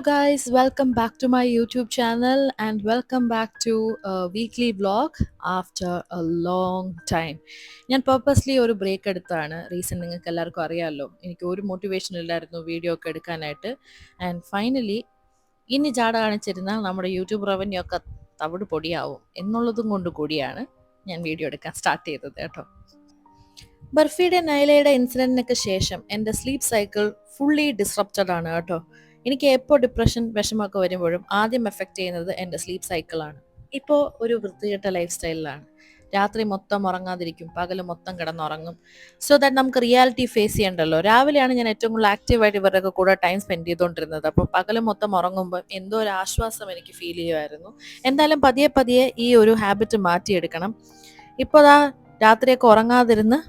guys, welcome back to my YouTube channel and welcome back to a weekly vlog after a long time. ഞാൻ purposely ഒരു break എടുത്താണ്. Reason നിങ്ങൾക്ക് എല്ലാവർക്കും അറിയാമല്ലോ, എനിക്ക് ഒരു മോട്ടിവേഷൻ ഇല്ലായിരുന്നു വീഡിയോ ഒക്കെ എടുക്കാനായിട്ട്. ആൻഡ് ഫൈനലി ഇനി ജാട കാണിച്ചിരുന്നാൽ നമ്മുടെ യൂട്യൂബ് റവന്യൂ ഒക്കെ തവിട് പൊടിയാവും എന്നുള്ളതും കൊണ്ട് കൂടിയാണ് ഞാൻ വീഡിയോ എടുക്കാൻ സ്റ്റാർട്ട് ചെയ്തത് കേട്ടോ. ബർഫിയുടെ നൈലയുടെ ഇൻസിഡൻറ്റിനൊക്കെ ശേഷം എൻ്റെ സ്ലീപ്പ് സൈക്കിൾ ഫുള്ളി ഡിസ്റപ്റ്റഡ് ആണ് കേട്ടോ. എനിക്ക് എപ്പോൾ ഡിപ്രഷൻ വിഷമമൊക്കെ വരുമ്പോഴും ആദ്യം എഫക്റ്റ് ചെയ്യുന്നത് എൻ്റെ സ്ലീപ്പ് സൈക്കിളാണ്. ഇപ്പോൾ ഒരു വൃത്തികെട്ട ലൈഫ് സ്റ്റൈലിലാണ്. രാത്രി മൊത്തം ഉറങ്ങാതിരിക്കും, പകൽ മൊത്തം കിടന്നുറങ്ങും. സോ ദാറ്റ് നമുക്ക് റിയാലിറ്റി ഫേസ് ചെയ്യണ്ടല്ലോ. രാവിലെയാണ് ഞാൻ ഏറ്റവും കൂടുതൽ ആക്റ്റീവായിട്ട് ഇവരുടെ കൂടെ ടൈം സ്പെൻഡ് ചെയ്തുകൊണ്ടിരുന്നത്. അപ്പോൾ പകൽ മൊത്തം ഉറങ്ങുമ്പോൾ എന്തോ ഒരു ആശ്വാസം എനിക്ക് ഫീൽ ചെയ്യുമായിരുന്നു. എന്തായാലും പതിയെ പതിയെ ഈ ഒരു ഹാബിറ്റ് മാറ്റിയെടുക്കണം. ഇപ്പോൾ ദാ രാത്രിയൊക്കെ ഉറങ്ങാതിരുന്ന്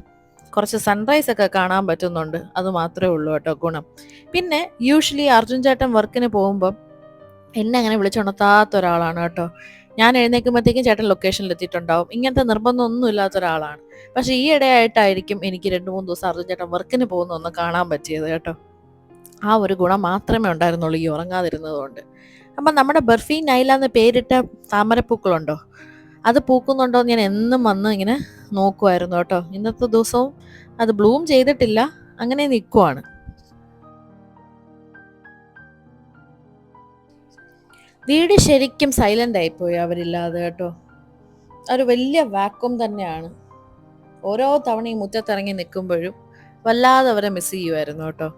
കുറച്ച് സൺറൈസ് ഒക്കെ കാണാൻ പറ്റുന്നുണ്ട്. അത് മാത്രമേ ഉള്ളൂ കേട്ടോ ഗുണം. പിന്നെ യൂഷ്വലി അർജുൻ ചേട്ടൻ വർക്കിന് പോകുമ്പോൾ എന്നെ അങ്ങനെ വിളിച്ചുണർത്താത്ത ഒരാളാണ് കേട്ടോ. ഞാൻ എഴുന്നേൽക്കുമ്പോഴത്തേക്കും ചേട്ടൻ ലൊക്കേഷനിൽ എത്തിയിട്ടുണ്ടാവും. ഇങ്ങനത്തെ നിർബന്ധമൊന്നും ഇല്ലാത്ത ഒരാളാണ്. പക്ഷേ ഈ ഇടയായിട്ടായിരിക്കും എനിക്ക് 2-3 ദിവസം അർജുൻ ചേട്ടൻ വർക്കിന് പോകുന്നൊന്ന് കാണാൻ പറ്റിയത് കേട്ടോ. ആ ഒരു ഗുണം മാത്രമേ ഉണ്ടായിരുന്നുള്ളൂ ഈ ഉറങ്ങാതിരുന്നത് കൊണ്ട്. അപ്പം നമ്മുടെ ബർഫി നൈല എന്ന് പേരിട്ട താമരപ്പൂക്കളുണ്ടോ, അത് പൂക്കുന്നുണ്ടോ എന്ന് ഞാൻ എന്നും വന്ന് ഇങ്ങനെ നോക്കുമായിരുന്നു കേട്ടോ. ഇന്നത്തെ ദിവസവും അത് ബ്ലൂം ചെയ്തിട്ടില്ല, അങ്ങനെ നിൽക്കുവാണ്. വീട് ശരിക്കും സൈലന്റ് ആയിപ്പോയി അവരില്ലാതെ കേട്ടോ. ഒരു വലിയ വാക്വം തന്നെയാണ്. ഓരോ തവണയും മുറ്റത്തിറങ്ങി നിൽക്കുമ്പോഴും വല്ലാതെ അവരെ മിസ് ചെയ്യുമായിരുന്നു കേട്ടോ.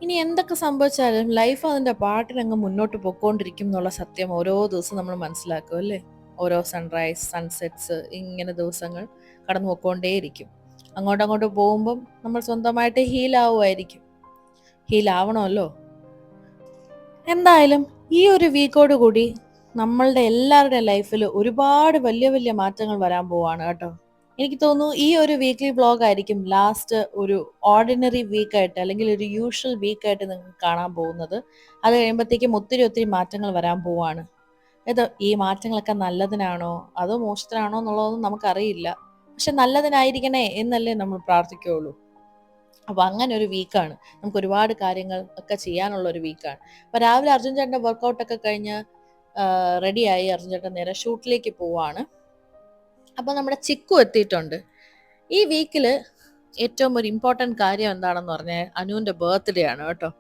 ഇനി എന്തൊക്കെ സംഭവിച്ചാലും ലൈഫ് അതിൻ്റെ പാട്ടിനങ്ങ് മുന്നോട്ട് പൊക്കോണ്ടിരിക്കും എന്നുള്ള സത്യം ഓരോ ദിവസവും നമ്മൾ മനസ്സിലാക്കും അല്ലേ. ഓരോ സൺറൈസ് സൺസെറ്റ്സ് ഇങ്ങനെ ദിവസങ്ങൾ കടന്നു പോയിക്കൊണ്ടേയിരിക്കും. അങ്ങോട്ടങ്ങോട്ട് പോകുമ്പം നമ്മൾ സ്വന്തമായിട്ട് ഹീലാവുമായിരിക്കും. ഹീലാവണമല്ലോ. എന്തായാലും ഈ ഒരു വീക്കോട് കൂടി നമ്മളുടെ എല്ലാവരുടെ ലൈഫിൽ ഒരുപാട് വലിയ വലിയ മാറ്റങ്ങൾ വരാൻ പോവാണ് കേട്ടോ. എനിക്ക് തോന്നുന്നു ഈ ഒരു വീക്ക്ലി വ്ളോഗ് ആയിരിക്കും ലാസ്റ്റ് ഒരു ഓർഡിനറി വീക്കായിട്ട് അല്ലെങ്കിൽ ഒരു യൂഷ്വൽ വീക്കായിട്ട് നിങ്ങൾക്ക് കാണാൻ പോകുന്നത്. അത് കഴിയുമ്പോഴത്തേക്കും ഒത്തിരി ഒത്തിരി മാറ്റങ്ങൾ വരാൻ പോവാണ്. ഇത് ഈ മാറ്റങ്ങളൊക്കെ നല്ലതിനാണോ അതോ മോശത്തിനാണോ എന്നുള്ളതൊന്നും നമുക്കറിയില്ല. പക്ഷെ നല്ലതിനായിരിക്കണേ എന്നല്ലേ നമ്മൾ പ്രാർത്ഥിക്കുകയുള്ളൂ. അപ്പോൾ അങ്ങനെ ഒരു വീക്കാണ്. നമുക്ക് ഒരുപാട് കാര്യങ്ങൾ ഒക്കെ ചെയ്യാനുള്ള ഒരു വീക്കാണ്. അപ്പോൾ രാവിലെ അർജുൻ ചേട്ടൻ്റെ വർക്കൗട്ടൊക്കെ കഴിഞ്ഞ് റെഡിയായി അർജുൻ ചേട്ടൻ നേരെ ഷൂട്ടിലേക്ക് പോവാണ്. അപ്പോൾ നമ്മുടെ ചിക്കു എത്തിയിട്ടുണ്ട്. ഈ വീക്കിൽ ഏറ്റവും ഒരു ഇമ്പോർട്ടൻറ്റ് കാര്യം എന്താണെന്ന് പറഞ്ഞാൽ അനുവിൻ്റെ ബർത്ത്ഡേ ആണ് കേട്ടോ.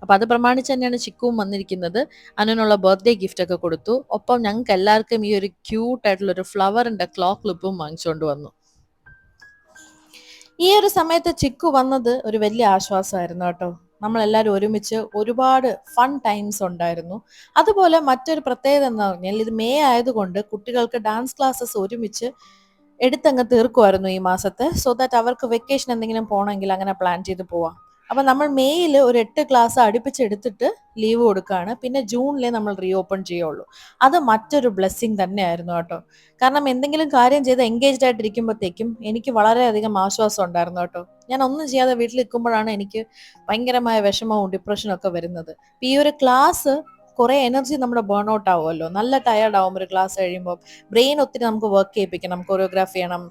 അപ്പോൾ അത് പ്രമാണിച്ച് തന്നെയാണ് ചിക്കുവും വന്നിരിക്കുന്നത്. അനുവിനുള്ള ബർത്ത്ഡേ ഗിഫ്റ്റ് ഒക്കെ കൊടുത്തു. ഒപ്പം ഞങ്ങൾക്ക് എല്ലാവർക്കും ഈ ഒരു ക്യൂട്ടായിട്ടുള്ളൊരു ഫ്ലവറിൻ്റെ ക്ലോക്ക് ക്ലിപ്പും വാങ്ങിച്ചുകൊണ്ട് വന്നു. ഈ ഒരു സമയത്ത് ചിക്കു വന്നത് ഒരു വലിയ ആശ്വാസമായിരുന്നു കേട്ടോ. നമ്മളെല്ലാവരും ഒരുമിച്ച് ഒരുപാട് ഫൺ ടൈംസ് ഉണ്ടായിരുന്നു. അതുപോലെ മറ്റൊരു പ്രത്യേകത എന്ന് പറഞ്ഞാൽ ഇത് മെയ് ആയതുകൊണ്ട് കുട്ടികൾക്ക് ഡാൻസ് ക്ലാസ്സസ് ഒരുമിച്ച് എടുത്തങ്ങ് തീർക്കുമായിരുന്നു ഈ മാസത്തെ. സോ ദാറ്റ് അവർക്ക് വെക്കേഷൻ എന്തെങ്കിലും പോകണമെങ്കിൽ അങ്ങനെ പ്ലാൻ ചെയ്ത് പോവാം. അപ്പം നമ്മൾ മെയ്യിൽ ഒരു 8 ക്ലാസ് അടുപ്പിച്ചെടുത്തിട്ട് ലീവ് കൊടുക്കുകയാണ്. പിന്നെ ജൂണിലേ നമ്മൾ റീ ഓപ്പൺ ചെയ്യുള്ളൂ. അത് മറ്റൊരു ബ്ലെസ്സിങ് തന്നെയായിരുന്നു കേട്ടോ. കാരണം എന്തെങ്കിലും കാര്യം ചെയ്ത് എൻഗേജ്ഡ് ആയിട്ടിരിക്കുമ്പോഴത്തേക്കും എനിക്ക് വളരെയധികം ആശ്വാസം ഉണ്ടായിരുന്നു കേട്ടോ. ഞാൻ ഒന്നും ചെയ്യാതെ വീട്ടിൽ നിൽക്കുമ്പോഴാണ് എനിക്ക് ഭയങ്കരമായ വിഷമവും ഡിപ്രഷനും ഒക്കെ വരുന്നത്. ഈ ഒരു ക്ലാസ് കുറേ എനർജി നമ്മുടെ ബേൺ ഔട്ട് ആവുമല്ലോ. നല്ല ടയേർഡ് ആവും ഒരു ക്ലാസ് കഴിയുമ്പോൾ. ബ്രെയിൻ ഒത്തിരി നമുക്ക് വർക്ക് ചെയ്യിപ്പിക്കണം, കൊറിയോഗ്രാഫ് ചെയ്യണം,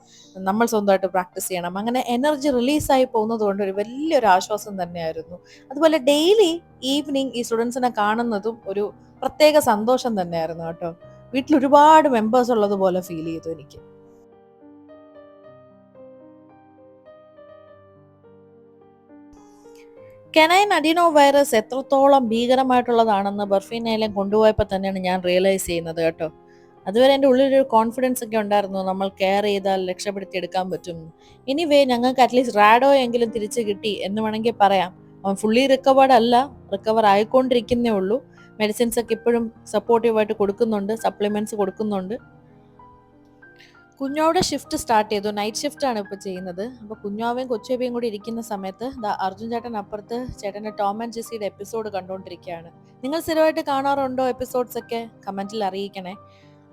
നമ്മൾ സ്വന്തമായിട്ട് പ്രാക്ടീസ് ചെയ്യണം. അങ്ങനെ എനർജി റിലീസായി പോകുന്നത് കൊണ്ട് ഒരു വലിയൊരു ആശ്വാസം തന്നെയായിരുന്നു. അതുപോലെ ഡെയിലി ഈവനിങ് ഈ സ്റ്റുഡൻസിനെ കാണുന്നതും ഒരു പ്രത്യേക സന്തോഷം തന്നെയായിരുന്നു കേട്ടോ. വീട്ടിൽ ഒരുപാട് മെമ്പേഴ്സ് ഉള്ളതുപോലെ ഫീൽ ചെയ്തു എനിക്ക്. കെനൈൻ അഡിനോ വൈറസ് എത്രത്തോളം ഭീകരമായിട്ടുള്ളതാണെന്ന് ബർഫീനയിലും കൊണ്ടുപോയപ്പോൾ തന്നെയാണ് ഞാൻ റിയലൈസ് ചെയ്യുന്നത് കേട്ടോ. അതുവരെ എൻ്റെ ഉള്ളിലൊരു കോൺഫിഡൻസ് ഒക്കെ ഉണ്ടായിരുന്നു, നമ്മൾ കെയർ ചെയ്താൽ രക്ഷപ്പെടുത്തി എടുക്കാൻ പറ്റും. എനിവേ ഞങ്ങൾക്ക് അറ്റ്ലീസ്റ്റ് റാഡോ എങ്കിലും തിരിച്ചു കിട്ടി എന്ന് വേണമെങ്കിൽ പറയാം. അവൻ ഫുള്ളി റിക്കവേർഡ് അല്ല, റിക്കവർ ആയിക്കൊണ്ടിരിക്കുന്നേ ഉള്ളൂ. മെഡിസിൻസ് ഒക്കെ ഇപ്പോഴും സപ്പോർട്ടീവായിട്ട് കൊടുക്കുന്നുണ്ട്, സപ്ലിമെന്റ്സ് കൊടുക്കുന്നുണ്ട്. കുഞ്ഞോടെ ഷിഫ്റ്റ് സ്റ്റാർട്ട് ചെയ്തു. നൈറ്റ് ഷിഫ്റ്റ് ആണ് ഇപ്പോൾ ചെയ്യുന്നത്. അപ്പോൾ കുഞ്ഞാവയും കൊച്ചുബയും കൂടി ഇരിക്കുന്ന സമയത്ത് അർജുൻ ചേട്ടൻ അപ്പുറത്ത് ചേട്ടൻ്റെ ടോം ആൻഡ് ജെസ്സിയുടെ എപ്പിസോഡ് കണ്ടുകൊണ്ടിരിക്കുകയാണ്. നിങ്ങൾ സ്ഥിരമായിട്ട് കാണാറുണ്ടോ എപ്പിസോഡ്സ് ഒക്കെ? കമൻറ്റിൽ അറിയിക്കണേ.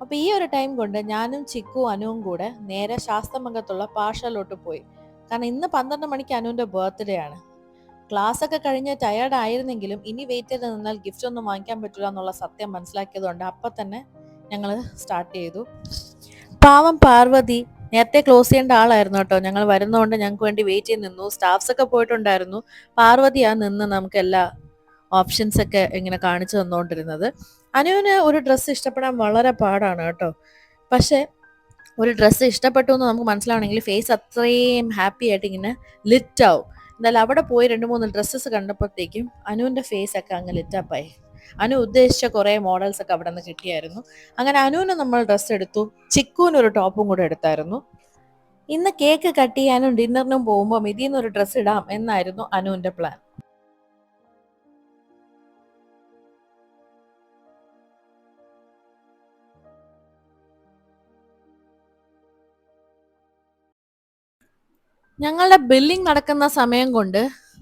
അപ്പോൾ ഈ ഒരു ടൈം കൊണ്ട് ഞാനും ചിക്കു അനുവും കൂടെ നേരെ ശാസ്തമംഗത്തുള്ള പാഷയിലോട്ട് പോയി. കാരണം ഇന്ന് 12 മണിക്ക് അനുവിൻ്റെ ബർത്ത്ഡേ ആണ്. ക്ലാസ് ഒക്കെ കഴിഞ്ഞ് ടയേർഡ് ആയിരുന്നെങ്കിലും ഇനി വെയിറ്റ് ചെയ്ത് നിന്നാൽ ഗിഫ്റ്റ് ഒന്നും വാങ്ങിക്കാൻ പറ്റില്ല എന്നുള്ള സത്യം മനസ്സിലാക്കിയതുകൊണ്ട് അപ്പം തന്നെ ഞങ്ങൾ സ്റ്റാർട്ട് ചെയ്തു. പാവം പാർവതി നേരത്തെ ക്ലോസ് ചെയ്യേണ്ട ആളായിരുന്നു കേട്ടോ. ഞങ്ങൾ വരുന്നതുകൊണ്ട് ഞങ്ങൾക്ക് വേണ്ടി വെയിറ്റ് ചെയ്ത് നിന്നു. സ്റ്റാഫ്സ് ഒക്കെ പോയിട്ടുണ്ടായിരുന്നു. പാർവതിയാ നിന്ന് നമുക്ക് എല്ലാ ഓപ്ഷൻസ് ഒക്കെ ഇങ്ങനെ കാണിച്ചു തന്നുകൊണ്ടിരുന്നത്. അനുവിന് ഒരു ഡ്രസ്സ് ഇഷ്ടപ്പെടാൻ വളരെ പാടാണ് കേട്ടോ. പക്ഷെ ഒരു ഡ്രസ്സ് ഇഷ്ടപ്പെട്ടു എന്ന് നമുക്ക് മനസ്സിലാവണമെങ്കിൽ ഫേസ് അത്രയും ഹാപ്പി ആയിട്ട് ഇങ്ങനെ ലിറ്റ് ആവും. എന്നാലും അവിടെ പോയി 2-3 ഡ്രസ്സസ് കണ്ടപ്പോഴത്തേക്കും അനുവിൻ്റെ ഫേസ് ഒക്കെ അങ്ങ് ലിറ്റപ്പായി. അനു ഉദ്ദേശിച്ച കുറേ മോഡൽസ് ഒക്കെ അവിടെ നിന്ന് കിട്ടിയായിരുന്നു. അങ്ങനെ അനുവിന് നമ്മൾ ഡ്രസ്സ് എടുത്തു. ചിക്കുവിന് ഒരു ടോപ്പും കൂടെ എടുത്തായിരുന്നു. ഇന്ന് കേക്ക് കട്ട് ചെയ്യാനും ഡിന്നറിനും പോകുമ്പോൾ ഇതിൽ നിന്നൊരു ഡ്രസ്സ് ഇടാം എന്നായിരുന്നു അനുവിൻ്റെ പ്ലാൻ. ഞങ്ങളുടെ ബില്ലിംഗ് നടക്കുന്ന സമയം കൊണ്ട്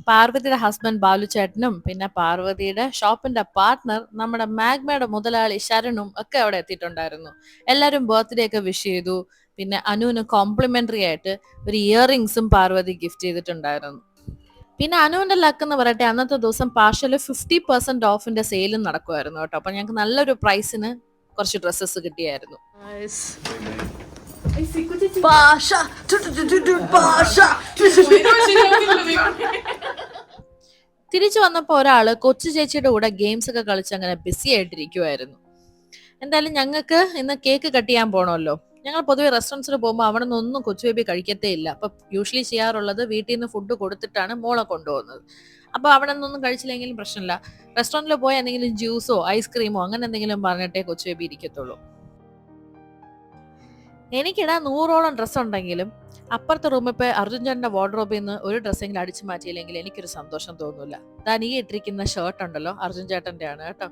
പാർവതിയുടെ ഹസ്ബൻഡ് ബാലുചേട്ടനും പിന്നെ പാർവതിയുടെ ഷോപ്പിന്റെ പാർട്ട്ണർ നമ്മുടെ മാഗ്മയുടെ മുതലാളി ശരണും ഒക്കെ അവിടെ എത്തിയിട്ടുണ്ടായിരുന്നു. എല്ലാവരും ബർത്ത്ഡേ ഒക്കെ വിഷ് ചെയ്തു. പിന്നെ അനുവിന് കോംപ്ലിമെന്ററി ആയിട്ട് ഒരു ഇയറിങ്സും പാർവതി ഗിഫ്റ്റ് ചെയ്തിട്ടുണ്ടായിരുന്നു. പിന്നെ അനുവിന്റെ ലക്ക് എന്ന് പറയട്ടെ, അന്നത്തെ ദിവസം പാർഷ്യല് 50% ഓഫിന്റെ സെയിലും നടക്കുമായിരുന്നു കേട്ടോ. അപ്പൊ ഞങ്ങൾക്ക് നല്ലൊരു പ്രൈസിന് കുറച്ച് ഡ്രസ്സസ് കിട്ടിയായിരുന്നു. തിരിച്ചു വന്നപ്പോ ഒരാള് കൊച്ചു ചേച്ചിയുടെ കൂടെ ഗെയിംസ് ഒക്കെ കളിച്ച് അങ്ങനെ ബിസി ആയിട്ടിരിക്കുവായിരുന്നു. എന്തായാലും ഞങ്ങൾക്ക് ഇന്ന് കേക്ക് കട്ട് ചെയ്യാൻ പോണമല്ലോ. ഞങ്ങൾ പൊതുവെ റെസ്റ്റോറൻറ്റ്സിൽ പോകുമ്പോൾ അവിടെ നിന്നൊന്നും കൊച്ചു ബേബി കഴിക്കത്തേ ഇല്ല. അപ്പൊ യൂഷ്വലി ചെയ്യാറുള്ളത് വീട്ടിൽ നിന്ന് ഫുഡ് കൊടുത്തിട്ടാണ് മോളെ കൊണ്ടുപോകുന്നത്. അപ്പൊ അവിടെ നിന്നൊന്നും കഴിച്ചില്ലെങ്കിലും പ്രശ്നമില്ല. റെസ്റ്റോറൻറ്റിൽ പോയി എന്തെങ്കിലും ജ്യൂസോ ഐസ്ക്രീമോ അങ്ങനെ എന്തെങ്കിലും പറഞ്ഞിട്ടേ കൊച്ചു ബേബി ഇരിക്കത്തുള്ളൂ. എനിക്കിടാൻ 100ഓളം ഡ്രസ്സ് ഉണ്ടെങ്കിലും അപ്പുറത്തെ റൂമിൽ പോയി അർജുൻ ചേട്ടന്റെ വാർഡ്രോബിൽ നിന്ന് ഒരു ഡ്രസ്സെങ്കിലും അടിച്ചു മാറ്റിയില്ലെങ്കിൽ എനിക്കൊരു സന്തോഷം തോന്നൂല. താൻ ഈ ഇട്ടിരിക്കുന്ന ഷർട്ട് ഉണ്ടല്ലോ അർജുൻ ചേട്ടന്റെ ആണ് കേട്ടോ.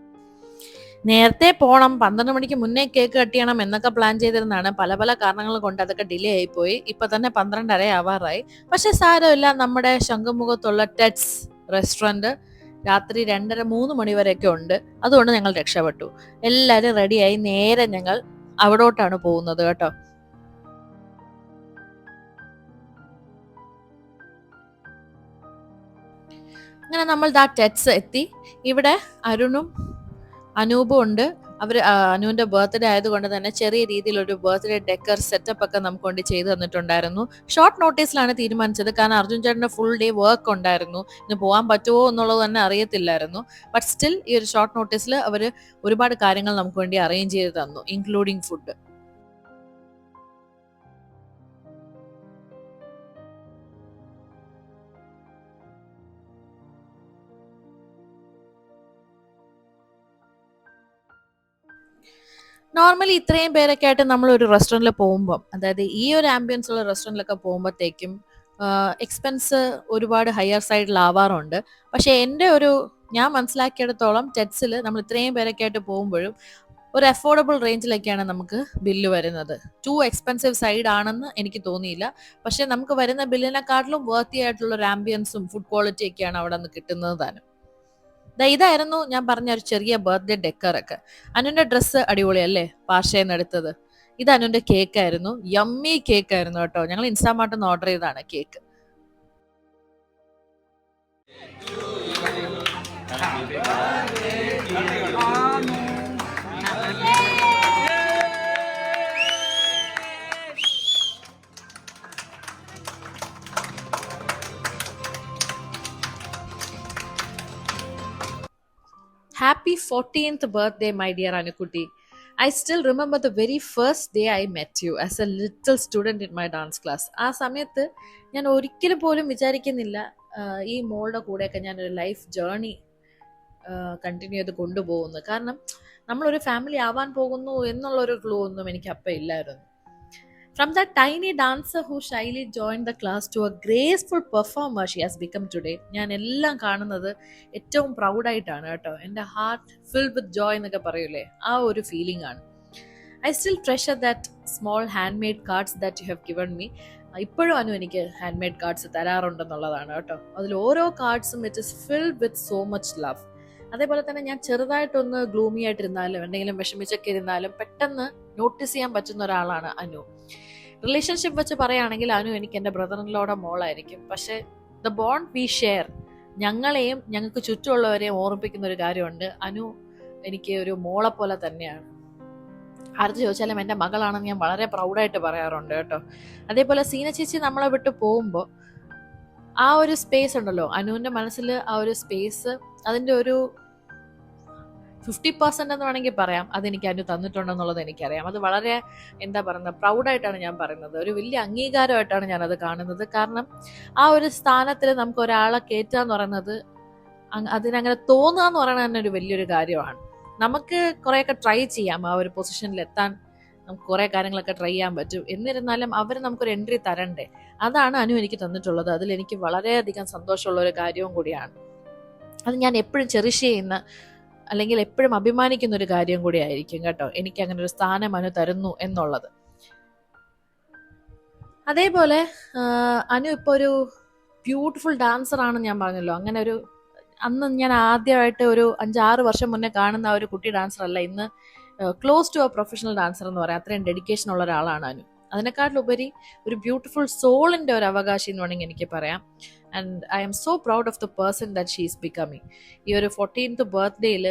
നേരത്തെ പോണം, 12 മണിക്ക് മുന്നേ കേക്ക് കട്ട് ചെയ്യണം എന്നൊക്കെ പ്ലാൻ ചെയ്തിരുന്നതാണ്. പല പല കാരണങ്ങൾ കൊണ്ട് അതൊക്കെ ഡിലേ ആയിപ്പോയി. ഇപ്പൊ തന്നെ 12:30 ആവാറായി. പക്ഷെ സാരമില്ല, നമ്മുടെ ശംഖുമുഖത്തുള്ള ടെറ്റ്സ് റെസ്റ്റോറന്റ് രാത്രി 2:30-3 മണി വരെയൊക്കെ ഉണ്ട്. അതുകൊണ്ട് ഞങ്ങൾ രക്ഷപ്പെട്ടു. എല്ലാവരും റെഡിയായി നേരെ ഞങ്ങൾ അവിടോട്ടാണ് പോകുന്നത് കേട്ടോ. അങ്ങനെ നമ്മൾ ടെറ്റ്സ് എത്തി. ഇവിടെ അരുണും അനൂപും ഉണ്ട്. അവർ അനുവിന്റെ ബർത്ത്ഡേ ആയതുകൊണ്ട് തന്നെ ചെറിയ രീതിയിലൊരു ബർത്ത്ഡേ ഡെക്കർ സെറ്റപ്പ് ഒക്കെ നമുക്ക് കൊണ്ട് ചെയ്തു തന്നിട്ടുണ്ടായിരുന്നു. ഷോർട്ട് നോട്ടീസിലാണ് തീരുമാനിച്ചത്. കാരണം അർജുൻ ചേട്ടന്റെ ഫുൾ ഡേ വർക്ക് ഉണ്ടായിരുന്നു. ഇന്ന് പോകാൻ പറ്റുമോ എന്നുള്ളത് തന്നെ അറിയത്തില്ലായിരുന്നു. ബട്ട് സ്റ്റിൽ ഈ ഒരു ഷോർട്ട് നോട്ടീസിൽ അവർ ഒരുപാട് കാര്യങ്ങൾ നമുക്ക് വേണ്ടി അറേഞ്ച് ചെയ്ത് തന്നു, ഇൻക്ലൂഡിങ് ഫുഡ്. നോർമലി ഇത്രയും പേരൊക്കെ ആയിട്ട് നമ്മൾ ഒരു റെസ്റ്റോറൻറ്റിൽ പോകുമ്പോൾ, അതായത് ഈ ഒരു ആംബിയൻസ് ഉള്ള റെസ്റ്റോറൻറ്റിലൊക്കെ പോകുമ്പോഴത്തേക്കും എക്സ്പെൻസ് ഒരുപാട് ഹയർ സൈഡിലാവാറുണ്ട്. പക്ഷെ ഞാൻ മനസ്സിലാക്കിയിടത്തോളം ടെറ്റ്സിൽ നമ്മൾ ഇത്രയും പേരൊക്കെ ആയിട്ട് പോകുമ്പോഴും ഒരു അഫോർഡബിൾ റേഞ്ചിലൊക്കെയാണ് നമുക്ക് ബില്ല് വരുന്നത്. ടു എക്സ്പെൻസീവ് സൈഡ് ആണെന്ന് എനിക്ക് തോന്നിയില്ല. പക്ഷെ നമുക്ക് വരുന്ന ബില്ലിനെക്കാട്ടിലും വർത്തി ആയിട്ടുള്ള ഒരു ആംബിയൻസും ഫുഡ് ക്വാളിറ്റി ഒക്കെയാണ് അവിടെ നിന്ന് കിട്ടുന്നത് താനും. ഇതായിരുന്നു ഞാൻ പറഞ്ഞ ഒരു ചെറിയ ബർത്ത്ഡേ ഡെക്കറൊക്കെ. അനുവിന്റെ ഡ്രസ്സ് അടിപൊളിയല്ലേ, പാർഷയെന്ന് എടുത്തത്. ഇത് അനുവിന്റെ കേക്കായിരുന്നു. യമ്മി കേക്കായിരുന്നു കേട്ടോ. ഞങ്ങൾ ഇൻസ്റ്റാമാർട്ടിൽ നിന്ന് ഓർഡർ ചെയ്തതാണ് cake. Happy 14th birthday, my dear Anukuti. I still remember the very first day I met you as a little student in my dance class. ആ സമയത്ത് ഞാൻ ഒരിക്കലും പോലും വിചാരിക്കുന്നില്ല ഈ മോളുടെ കൂടെയൊക്കെ ഞാനൊരു ലൈഫ് ജേർണി കണ്ടിന്യൂ ചെയ്ത് കൊണ്ടുപോകുന്നു. കാരണം നമ്മളൊരു ഫാമിലി ആവാൻ പോകുന്നു എന്നുള്ളൊരു ക്ലൂ ഒന്നും എനിക്ക് അപ്പം ഇല്ലായിരുന്നു. From that tiny dancer who shyly joined the class to a graceful performer she has become today, ഞാൻ എല്ലാം കാണുന്നത് ഏറ്റവും പ്രൗഡായിട്ടാണ് കേട്ടോ. എൻ്റെ ഹാർട്ട് ഫിൽഡ് വിത്ത് ജോയ് എന്നൊക്കെ പറയൂലേ, ആ ഒരു ഫീലിംഗ് ആണ്. I still treasure that small handmade cards that you have given me. ഇപ്പോഴും എനിക്ക് ഹാൻഡ് മെയ്ഡ് കാർഡ്സ് തരാറുണ്ടെന്നുള്ളതാണ് കേട്ടോ. അതിൽ ഓരോ കാർഡ്സും it is filled with so much love. അതേപോലെ തന്നെ ഞാൻ ചെറുതായിട്ടൊന്ന് ഗ്ലൂമി ആയിട്ടിരുന്നാലും എന്തെങ്കിലും വിഷമിച്ചൊക്കെ ഇരുന്നാലും പെട്ടെന്ന് നോട്ടീസ് ചെയ്യാൻ പറ്റുന്ന ഒരാളാണ് അനു. റിലേഷൻഷിപ്പ് വെച്ച് പറയുകയാണെങ്കിൽ അനു എനിക്ക് എൻ്റെ ബ്രദറിൻലോയുടെ മോളായിരിക്കും. പക്ഷെ ദ ബോണ്ട് വി ഷെയർ, ഞങ്ങളെയും ഞങ്ങൾക്ക് ചുറ്റുമുള്ളവരെയും ഓർമ്മിപ്പിക്കുന്ന ഒരു കാര്യമുണ്ട്. അനു എനിക്ക് ഒരു മോളെ പോലെ തന്നെയാണ്. ആർക്ക് ചോദിച്ചാലും എൻ്റെ മകളാണെന്ന് ഞാൻ വളരെ പ്രൗഡായിട്ട് പറയാറുണ്ട് കേട്ടോ. അതേപോലെ സീന ചേച്ചി നമ്മളെ വിട്ട് പോകുമ്പോൾ ആ ഒരു സ്പേസ് ഉണ്ടല്ലോ, അനുവിൻ്റെ മനസ്സിൽ ആ ഒരു സ്പേസ്, അതിൻ്റെ ഒരു 50% എന്ന് വേണമെങ്കിൽ പറയാം, അതെനിക്ക് അനു തന്നിട്ടുണ്ടെന്നുള്ളത് എനിക്കറിയാം. അത് വളരെ എന്താ പറയുന്നത്, പ്രൗഡായിട്ടാണ് ഞാൻ പറയുന്നത്, ഒരു വലിയ അംഗീകാരമായിട്ടാണ് ഞാനത് കാണുന്നത്. കാരണം ആ ഒരു സ്ഥാനത്തിൽ നമുക്ക് ഒരാളെ കയറ്റുക എന്ന് പറയുന്നത്, അതിനങ്ങനെ തോന്നുക എന്ന് പറയുന്നത് തന്നെ ഒരു വലിയൊരു കാര്യമാണ്. നമുക്ക് കുറേയൊക്കെ ട്രൈ ചെയ്യാം ആ ഒരു പൊസിഷനിൽ എത്താൻ, നമുക്ക് കുറേ കാര്യങ്ങളൊക്കെ ട്രൈ ചെയ്യാൻ പറ്റും. എന്നിരുന്നാലും അവർ നമുക്കൊരു എൻട്രി തരണ്ടേ. അതാണ് അനു എനിക്ക് തന്നിട്ടുള്ളത്. അതിലെനിക്ക് വളരെയധികം സന്തോഷമുള്ള ഒരു കാര്യവും കൂടിയാണ്. അത് ഞാൻ എപ്പോഴും ചെറിഷ് ചെയ്യുന്ന, അല്ലെങ്കിൽ എപ്പോഴും അഭിമാനിക്കുന്ന ഒരു കാര്യം കൂടി ആയിരിക്കും കേട്ടോ, എനിക്ക് അങ്ങനെ ഒരു സ്ഥാനം അനു തരുന്നു എന്നുള്ളത്. അതേപോലെ അനു ഇപ്പോൾ ഒരു ബ്യൂട്ടിഫുൾ ഡാൻസർ ആണെന്ന് ഞാൻ പറഞ്ഞല്ലോ. അങ്ങനെ ഒരു അന്ന് ഞാൻ ആദ്യമായിട്ട് ഒരു 5-6 വർഷം മുന്നേ കാണുന്ന ആ ഒരു കുട്ടി ഡാൻസർ അല്ല, ഇന്ന് close to a professional dancer എന്ന് പറയാം. അത്രയും ഡെഡിക്കേഷൻ ഉള്ള ഒരാളാണ് അനു. അതിനെക്കാട്ടിലുപരി ഒരു ബ്യൂട്ടിഫുൾ സോളിൻ്റെ ഒരു അവകാശം എന്ന് വേണമെങ്കിൽ എനിക്ക് പറയാം. And I M so proud of the person that she is becoming. ഈ ഒരു 14th ബർത്ത്ഡേയിൽ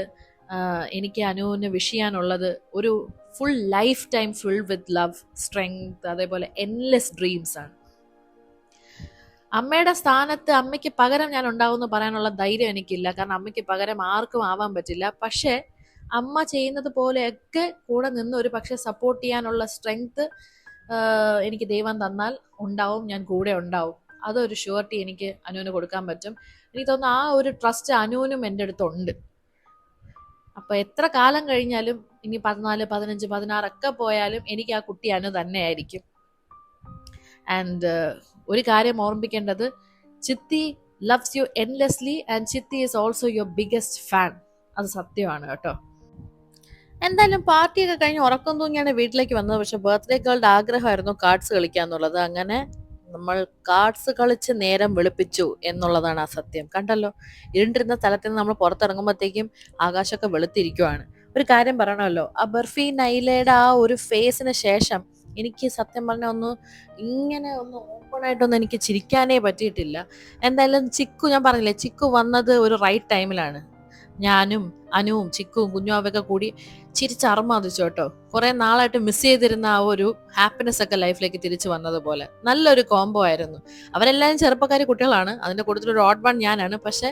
എനിക്ക് അനുവിന് വിഷ് ചെയ്യാനുള്ളത് ഒരു full life time full with love, strength, അതേപോലെ എൻലെസ് ഡ്രീംസ് ആണ്. അമ്മയുടെ സ്ഥാനത്ത് അമ്മയ്ക്ക് പകരം ഞാൻ ഉണ്ടാവുമെന്ന് പറയാനുള്ള ധൈര്യം എനിക്കില്ല, കാരണം അമ്മയ്ക്ക് പകരം ആർക്കും ആവാൻ പറ്റില്ല. പക്ഷേ അമ്മ ചെയ്യുന്നത് പോലെയൊക്കെ കൂടെ നിന്ന് ഒരു പക്ഷെ സപ്പോർട്ട് ചെയ്യാനുള്ള സ്ട്രെങ്ത് എനിക്ക് ദൈവം തന്നാൽ ഉണ്ടാവും, ഞാൻ കൂടെ ഉണ്ടാവും. അതൊരു ഷുവർട്ടി എനിക്ക് അനുവിന് കൊടുക്കാൻ പറ്റും. എനിക്ക് തോന്നുന്നു ആ ഒരു ട്രസ്റ്റ് അനുവിനും എൻ്റെ അടുത്തുണ്ട്. അപ്പോൾ എത്ര കാലം കഴിഞ്ഞാലും, ഇനി 14, 15, 16 ഒക്കെ പോയാലും എനിക്ക് ആ കുട്ടി അനു തന്നെയായിരിക്കും. ആൻഡ് ഒരു കാര്യം ഓർമ്മിക്കേണ്ടത്, chithi loves you endlessly and chithi is also your biggest fan. അത് സത്യമാണ് കേട്ടോ. എന്തായാലും പാർട്ടിയൊക്കെ കഴിഞ്ഞ് ഉറക്കം തൂങ്ങിയാണ് വീട്ടിലേക്ക് വന്നത്. പക്ഷെ ബർത്ത്ഡേ ഗേളുടെ ആഗ്രഹമായിരുന്നു കാർഡ്സ് കളിക്കാന്നുള്ളത്. അങ്ങനെ നമ്മൾ കാർഡ്സ് കളിച്ച് നേരം വെളുപ്പിച്ചു എന്നുള്ളതാണ് ആ സത്യം. കണ്ടല്ലോ, ഇരുണ്ടിരുന്ന സ്ഥലത്ത് നിന്ന് നമ്മൾ പുറത്തിറങ്ങുമ്പോഴത്തേക്കും ആകാശമൊക്കെ വെളുത്തിരിക്കുവാണ്. ഒരു കാര്യം പറയണമല്ലോ, ആ ബർഫി നൈലയുടെ ആ ഒരു ഫേസിന് ശേഷം എനിക്ക് സത്യം പറഞ്ഞാൽ ഇങ്ങനെ ഓപ്പൺ ആയിട്ടൊന്നും എനിക്ക് ചിരിക്കാനേ പറ്റിയിട്ടില്ല. എന്തായാലും ചിക്കു, ഞാൻ പറഞ്ഞില്ലേ, ചിക്കു വന്നത് ഒരു റൈറ്റ് ടൈമിലാണ്. ഞാനും അനുവും ചിക്കുവും കുഞ്ഞുവാവൊക്കെ കൂടി ചിരിച്ചർമാദിച്ചു കേട്ടോ. കുറെ നാളായിട്ട് മിസ് ചെയ്തിരുന്ന ആ ഒരു ഹാപ്പിനെസ് ഒക്കെ ലൈഫിലേക്ക് തിരിച്ചു വന്നതുപോലെ നല്ലൊരു കോംബോ ആയിരുന്നു. അവരെല്ലാവരും ചെറുപ്പക്കാരി കുട്ടികളാണ്, അതിന്റെ കൂട്ടത്തിലൊരു ഓഡ് വൺ ഞാനാണ്. പക്ഷെ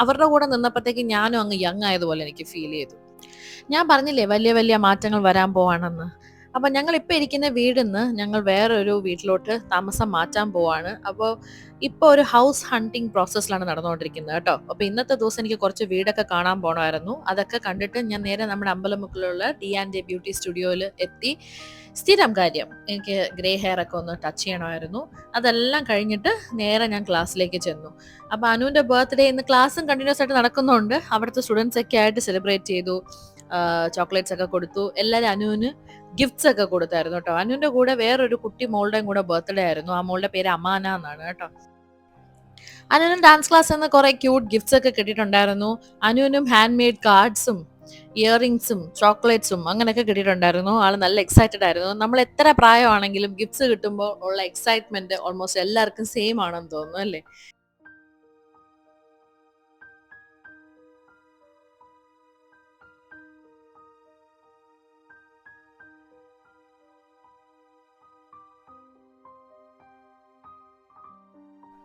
അവരുടെ കൂടെ നിന്നപ്പോഴത്തേക്ക് ഞാനും അങ്ങ് യങ് ആയതുപോലെ എനിക്ക് ഫീൽ ചെയ്തു. ഞാൻ പറഞ്ഞില്ലേ വലിയ വലിയ മാറ്റങ്ങൾ വരാൻ പോവാണെന്ന്. അപ്പൊ ഞങ്ങൾ ഇപ്പൊ ഇരിക്കുന്ന വീടിന്ന് ഞങ്ങൾ വേറൊരു വീട്ടിലോട്ട് താമസം മാറ്റാൻ പോവാണ്. അപ്പോൾ ഇപ്പോൾ ഒരു ഹൗസ് ഹണ്ടിങ് പ്രോസസ്സിലാണ് നടന്നുകൊണ്ടിരിക്കുന്നത് കേട്ടോ. അപ്പോൾ ഇന്നത്തെ ദിവസം എനിക്ക് കുറച്ച് വീടൊക്കെ കാണാൻ പോകണമായിരുന്നു. അതൊക്കെ കണ്ടിട്ട് ഞാൻ നേരെ നമ്മുടെ അമ്പലമുക്കിലുള്ള D&A ബ്യൂട്ടി സ്റ്റുഡിയോയിൽ എത്തി. സ്ഥിരം കാര്യം, എനിക്ക് ഗ്രേ ഹെയർ ഒക്കെ ഒന്ന് ടച്ച് ചെയ്യണമായിരുന്നു. അതെല്ലാം കഴിഞ്ഞിട്ട് നേരെ ഞാൻ ക്ലാസ്സിലേക്ക് ചെന്നു. അപ്പോൾ അനുവിൻ്റെ ബർത്ത്ഡേ ഇന്ന് ക്ലാസ്സും കണ്ടിന്യൂസ് ആയിട്ട് നടക്കുന്നുണ്ട്. അവിടുത്തെ സ്റ്റുഡൻസ് ഒക്കെ ആയിട്ട് സെലിബ്രേറ്റ് ചെയ്തു, ചോക്ലേറ്റ്സ് ഒക്കെ കൊടുത്തു. എല്ലാവരും അനുവിന് ഗിഫ്റ്റ്സ് ഒക്കെ കൊടുത്തായിരുന്നു കേട്ടോ. അനുവിൻ്റെ കൂടെ വേറൊരു കുട്ടി മോളുടെയും കൂടെ ബർത്ത്ഡേ ആയിരുന്നു. ആ മോളുടെ പേര് അമാന എന്നാണ് കേട്ടോ. അനുവിനും ഡാൻസ് ക്ലാസ് എന്ന് കുറെ ക്യൂട്ട് ഗിഫ്റ്റ്സ് ഒക്കെ കിട്ടിയിട്ടുണ്ടായിരുന്നു. അനുവിനും ഹാൻഡ് മെയ്ഡ് കാർഡ്സും ഇയറിങ്സും ചോക്ലേറ്റ്സും അങ്ങനെയൊക്കെ കിട്ടിയിട്ടുണ്ടായിരുന്നു. ആള് നല്ല എക്സൈറ്റഡ് ആയിരുന്നു. നമ്മൾ എത്ര പ്രായമാണെങ്കിലും ഗിഫ്റ്റ്സ് കിട്ടുമ്പോൾ ഉള്ള എക്സൈറ്റ്മെന്റ് ഓൾമോസ്റ്റ് എല്ലാവർക്കും സെയിം ആണെന്ന് തോന്നുന്നു അല്ലേ.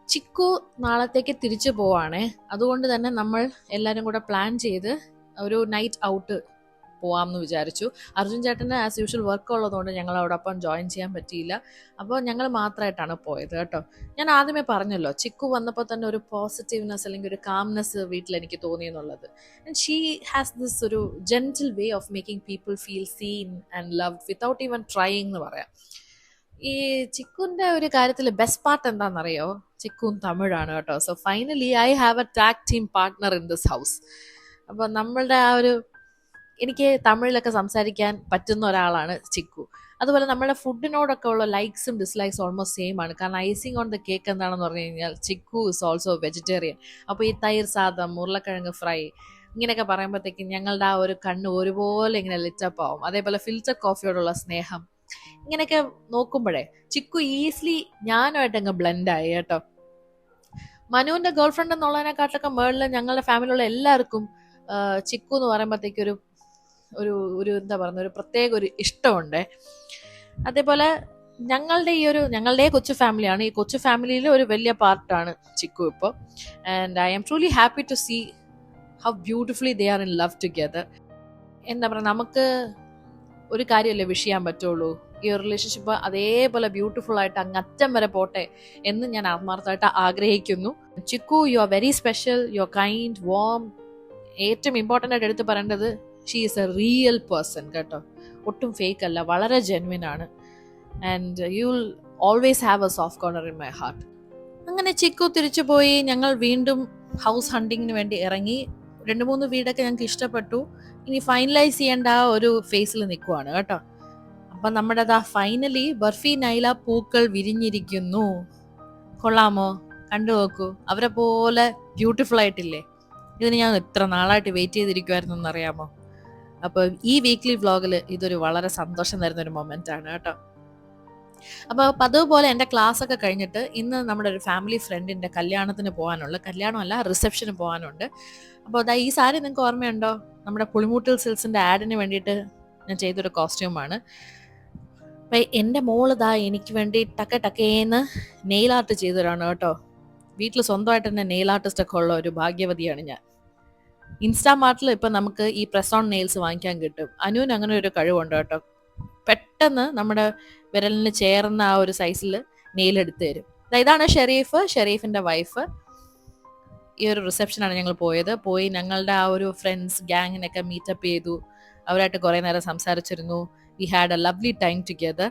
ചിക്കു നാളത്തേക്ക് തിരിച്ചു പോവാണേ. അതുകൊണ്ട് തന്നെ നമ്മൾ എല്ലാവരും കൂടെ പ്ലാൻ ചെയ്ത് ഒരു നൈറ്റ് ഔട്ട് പോവാമെന്ന് വിചാരിച്ചു. അർജുൻ ചേട്ടന് ആസ് യൂഷ്വൽ വർക്ക് ഉള്ളതുകൊണ്ട് ഞങ്ങൾ അവിടൊപ്പം ജോയിൻ ചെയ്യാൻ പറ്റിയില്ല. അപ്പോൾ ഞങ്ങൾ മാത്രമായിട്ടാണ് പോയത് കേട്ടോ. ഞാൻ ആദ്യമേ പറഞ്ഞല്ലോ, ചിക്കു വന്നപ്പോൾ തന്നെ ഒരു പോസിറ്റീവ്നെസ് അല്ലെങ്കിൽ ഒരു കാംനെസ് വീട്ടിൽ എനിക്ക് തോന്നിയെന്നുള്ളത്. ആൻഡ് ഷീ ഹാസ് ദിസ് ഒരു gentle way of making people feel seen and love without even trying എന്ന് പറയാം. ഈ ചിക്കുന്റെ ഒരു കാര്യത്തിൽ ബെസ്റ്റ് പാർട്ട് എന്താണെന്നറിയോ, ചിക്കുൻ തമിഴാണ് കേട്ടോ. So finally I have A tag team partner in this house. അപ്പോൾ നമ്മളുടെ ആ ഒരു, എനിക്ക് തമിഴിലൊക്കെ സംസാരിക്കാൻ പറ്റുന്ന ഒരാളാണ് ചിക്കു. അതുപോലെ നമ്മുടെ ഫുഡിനോടൊക്കെ ഉള്ള ലൈക്സും ഡിസ്ലൈക്സും ഓൾമോസ്റ്റ് സെയിം ആണ്. കാരണം ഐസിങ് ഓൺ ദ കേക്ക് എന്താണെന്ന് പറഞ്ഞു കഴിഞ്ഞാൽ ചിക്കു ഇസ് ഓൾസോ വെജിറ്റേറിയൻ. അപ്പോൾ ഈ തൈർ സാദം, ഉരുളക്കിഴങ്ങ് ഫ്രൈ ഇങ്ങനെയൊക്കെ പറയുമ്പോഴത്തേക്കും ഞങ്ങളുടെ ആ ഒരു കണ്ണ് ഒരുപോലെ ഇങ്ങനെ ലിറ്റപ്പ് ആവും. അതേപോലെ ഫിൽറ്റർ കോഫിയോടുള്ള സ്നേഹം, ഇങ്ങനെയൊക്കെ നോക്കുമ്പോഴേ ചിക്കു ഈസിലി ഞാനുമായിട്ട് അങ്ങ് ബ്ലെൻഡായി കേട്ടോ. മനുവിന്റെ ഗേൾ ഫ്രണ്ട് എന്നുള്ളതിനെക്കാട്ടൊക്കെ മേളിൽ ഞങ്ങളുടെ ഫാമിലിയുള്ള എല്ലാവർക്കും ചിക്കു എന്ന് പറയുമ്പോഴത്തേക്ക് ഒരു ഒരു എന്താ പറയുക, ഒരു പ്രത്യേക ഒരു ഇഷ്ടമുണ്ട്. അതേപോലെ ഞങ്ങളുടെ കൊച്ചു ഫാമിലിയാണ്. ഈ കൊച്ചു ഫാമിലിയിലെ ഒരു വലിയ പാർട്ടാണ് ചിക്കു ഇപ്പോൾ. And I am truly happy to see how beautifully they are in love together. എന്താ പറയുക, നമുക്ക് ഒരു കാര്യമല്ലേ വിഷ് ചെയ്യാൻ പറ്റുള്ളൂ. ഈ ഒരു റിലേഷൻഷിപ്പ് അതേപോലെ ബ്യൂട്ടിഫുൾ ആയിട്ട് അങ്ങറ്റം വരെ പോട്ടെ എന്ന് ഞാൻ ആത്മാർത്ഥമായിട്ട് ആഗ്രഹിക്കുന്നു. Chikku, you are very special, you are kind, warm. ഏറ്റവും ഇമ്പോർട്ടൻ്റ് ആയിട്ട് എടുത്ത് പറയേണ്ടത്, she is a real person കേട്ടോ. ഒട്ടും ഫേക്ക് അല്ല, വളരെ ജെന്വിൻ ആണ്. And you will always have a soft corner in my heart. അങ്ങനെ ചിക്കു തിരിച്ചു പോയി. ഞങ്ങൾ വീണ്ടും ഹൗസ് ഹണ്ടിങ്ങിന് വേണ്ടി ഇറങ്ങി. 2-3 വീടൊക്കെ ഞങ്ങൾക്ക് ഇഷ്ടപ്പെട്ടു. ഇനി ഫൈനലൈസ് ചെയ്യേണ്ട ആ ഒരു ഫേസിൽ നിൽക്കുവാണ് കേട്ടോ. അപ്പം നമ്മുടെ ഫൈനലി ബർഫി നൈല പൂക്കൾ വിരിഞ്ഞിരിക്കുന്നു. കൊള്ളാമോ? കണ്ടു നോക്കൂ, അവരെ പോലെ ബ്യൂട്ടിഫുൾ ആയിട്ടില്ലേ? ഇതിന് ഞാൻ എത്ര നാളായിട്ട് വെയിറ്റ് ചെയ്തിരിക്കുമായിരുന്നു എന്നറിയാമോ? അപ്പോൾ ഈ വീക്ക്ലി വ്ളോഗിൽ ഇതൊരു വളരെ സന്തോഷം തരുന്ന ഒരു മൊമെന്റ് ആണ് കേട്ടോ. അപ്പോൾ പതിവുപോലെ എൻ്റെ ക്ലാസ് ഒക്കെ കഴിഞ്ഞിട്ട് ഇന്ന് നമ്മുടെ ഒരു ഫാമിലി ഫ്രണ്ടിൻ്റെ കല്യാണത്തിന് പോകാനുള്ള, കല്യാണമല്ല റിസപ്ഷന് പോകാനുണ്ട്. അപ്പോൾ അതാ ഈ സാരി നിങ്ങൾക്ക് ഓർമ്മയുണ്ടോ? നമ്മുടെ പുളിമൂട്ടിൽ സിൽസിൻ്റെ ആഡിന് വേണ്ടിയിട്ട് ഞാൻ ചെയ്തൊരു കോസ്റ്റ്യൂമാണ്. അപ്പം എൻ്റെ മോളിതാ എനിക്ക് വേണ്ടി ടക്കേന്ന് നെയിൽ ആർട്ട് ചെയ്തതാണ് കേട്ടോ. വീട്ടിൽ സ്വന്തമായിട്ട് തന്നെ നെയിൽ ആർട്ടിസ്റ്റ് ഒക്കെ ഉള്ള ഒരു ഭാഗ്യവതിയാണ് ഞാൻ. ഇൻസ്റ്റാമാർട്ടിൽ ഇപ്പം നമുക്ക് ഈ പ്രസ് ഓൺ നെയിൽസ് വാങ്ങിക്കാൻ കിട്ടും. അനുവിന് അങ്ങനെ ഒരു കഴിവുണ്ട് കേട്ടോ. പെട്ടെന്ന് നമ്മുടെ വിരലിന് ചേർന്ന ആ ഒരു സൈസിൽ നെയിൽ എടുത്ത് തരും. ഇതാണ് ഷെരീഫിൻ്റെ വൈഫ്. ഈ ഒരു റിസപ്ഷനാണ് ഞങ്ങൾ പോയി ഞങ്ങളുടെ ആ ഒരു ഫ്രണ്ട്സ് ഗ്യാങ്ങിനൊക്കെ മീറ്റപ്പ് ചെയ്തു. അവരായിട്ട് കുറേ നേരം സംസാരിച്ചിരുന്നു. We had A lovely time together.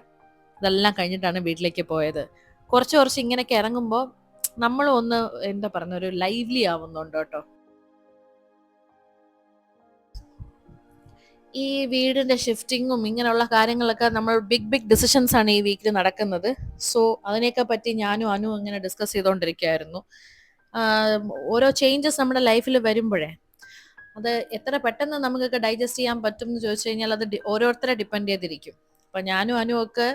ഇതെല്ലാം കഴിഞ്ഞിട്ടാണ് വീട്ടിലേക്ക് പോയത്. കുറച്ച് ഇങ്ങനെയൊക്കെ ഇറങ്ങുമ്പോൾ നമ്മളും ഒന്ന് എന്താ പറയുക, ഒരു ലൈവ്ലി ആവുന്നുണ്ട് കേട്ടോ. ഈ വീടിന്റെ ഷിഫ്റ്റിങ്ങും ഇങ്ങനെയുള്ള കാര്യങ്ങളൊക്കെ നമ്മൾ ബിഗ് ഡിസിഷൻസ് ആണ് ഈ വീക്കിൽ നടക്കുന്നത്. സോ അതിനെയൊക്കെ പറ്റി ഞാനും അനു ഇങ്ങനെ ഡിസ്കസ് ചെയ്തുകൊണ്ടിരിക്കുകയായിരുന്നു. ഓരോ ചേഞ്ചസ് നമ്മുടെ ലൈഫിൽ വരുമ്പോഴേ അത് എത്ര പെട്ടെന്ന് നമുക്കൊക്കെ ഡൈജസ്റ്റ് ചെയ്യാൻ പറ്റും എന്ന് ചോദിച്ചു കഴിഞ്ഞാൽ അത് ഓരോരുത്തരെ ഡിപ്പെൻഡ് ചെയ്തിരിക്കും. അപ്പം ഞാനും അനു ഒക്കെ